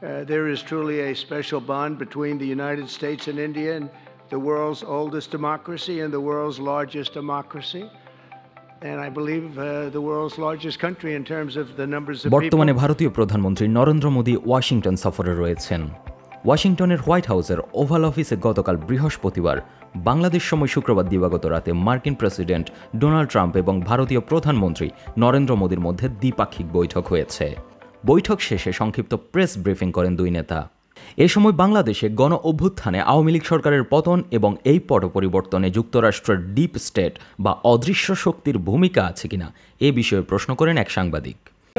There is truly a special bond between the United States and India, and the world's oldest democracy and the world's largest democracy. And I believe the world's largest country in terms of the numbers of people. বর্তমানে ভারতীয় প্রধানমন্ত্রী Narendra Modi Washington সফরে রয়েছেন। ওয়াশিংটনের white হাউসের oval অফিসে গতকাল বৃহস্পতিবার বাংলাদেশ সময় শুক্রবার দিবাগত রাতে মার্কিন প্রেসিডেন্ট ডোনাল্ড ট্রাম্প এবং ভারতীয় প্রধানমন্ত্রী নরেন্দ্র মোদীর মধ্যে দ্বিপাক্ষিক বৈঠক হয়েছে। বৈঠক শেষে সংক্ষিপ্ত প্রেস ব্রিফিং করেন দুই নেতা। এ সময় বাংলাদেশে গণ অভ্যুত্থানে আওয়ামী লীগ সরকারের পতন এবং এই পট পরিবর্তনে যুক্তরাষ্ট্রের ডিপ স্টেট বা অদৃশ্য শক্তির ভূমিকা আছে কিনা এ বিষয়ে প্রশ্ন করেন এক সাংবাদিক।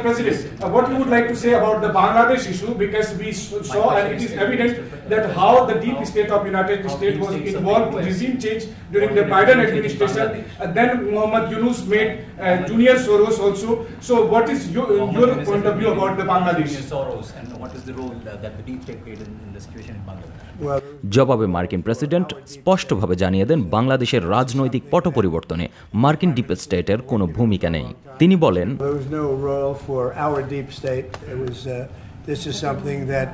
President, what you would like to say about the Bangladesh issue, because we saw and it is evident that how the deep state of United States was involved in regime change during the Biden administration. Then Muhammad Yunus made Junior Soros also. So what is your point of view about the Bangladesh? Soros, and what is the role that the deep state played in the situation in Bangladesh? জবাবে মার্কিন president স্পষ্টভাবে জানিয়ে দেন বাংলাদেশের রাজনৈতিক পট পরিবর্তনে মার্কিন deep স্টেটের কোনো ভূমিকা নেই। তিনি বলেন, for our deep state. This is something that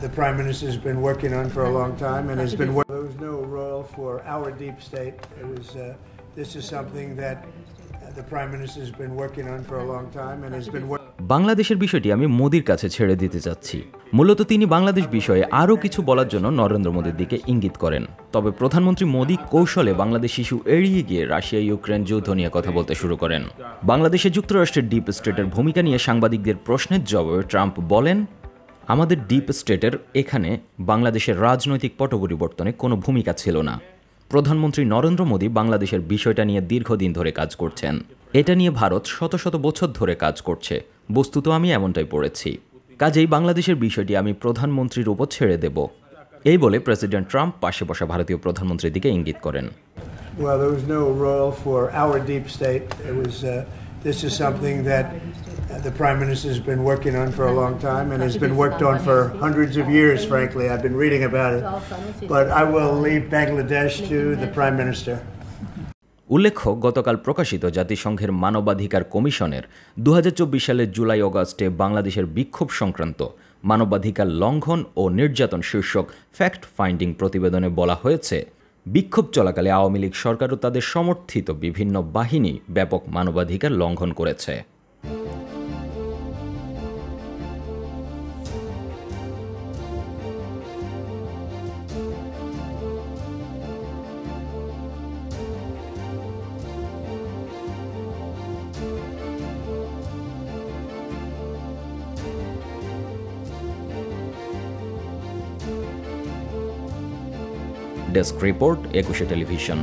the Prime Minister has been working on for a long time and has been working. There was no role for our deep state. This is something that the Prime Minister has been working on for a long time and has been working. বাংলাদেশের বিষয়টি আমি মোদির কাছে ছেড়ে দিতে চাচ্ছি। মূলত তিনি বাংলাদেশ বিষয়ে আরও কিছু বলার জন্য নরেন্দ্র মোদির দিকে ইঙ্গিত করেন। তবে প্রধানমন্ত্রী মোদি কৌশলে বাংলাদেশ ইস্যু এড়িয়ে গিয়ে রাশিয়া ইউক্রেন যুদ্ধ নিয়ে কথা বলতে শুরু করেন। বাংলাদেশে যুক্তরাষ্ট্রের ডিপ স্টেটের ভূমিকা নিয়ে সাংবাদিকদের প্রশ্নের জবাবে ট্রাম্প বলেন, আমাদের ডিপ স্টেটের এখানে বাংলাদেশের রাজনৈতিক পট পরিবর্তনে কোনো ভূমিকা ছিল না। প্রধানমন্ত্রী নরেন্দ্র মোদি বাংলাদেশের বিষয়টা নিয়ে দীর্ঘদিন ধরে কাজ করছেন। এটা নিয়ে ভারত শত শত বছর ধরে কাজ করছে। বস্তুত আমি এমনটাই পড়েছি। কাজেই বাংলাদেশের বিষয়টি আমি প্রধানমন্ত্রীর উপর ছেড়ে দেব। এই বলে প্রেসিডেন্ট ট্রাম্প পাশে বসা ভারতীয় প্রধানমন্ত্রীর দিকে ইঙ্গিত করেন। Well, there was no role for our deep state. This is something that the Prime Minister has been working on for a long time and has been worked on for hundreds of years, frankly. I've been reading about it. But I will leave Bangladesh to the Prime Minister. উল্লেখ্য, গতকাল প্রকাশিত জাতিসংঘের মানবাধিকার কমিশনের 2024 সালের জুলাই অগাস্টে বাংলাদেশের বিক্ষোভ সংক্রান্ত মানবাধিকার লঙ্ঘন ও নির্যাতন শীর্ষক ফ্যাক্ট ফাইন্ডিং প্রতিবেদনে বলা হয়েছে, বিক্ষোভ চলাকালে আওয়ামী লীগ সরকার ও তাদের সমর্থিত বিভিন্ন বাহিনী ব্যাপক মানবাধিকার লঙ্ঘন করেছে। Desk report, 21 television.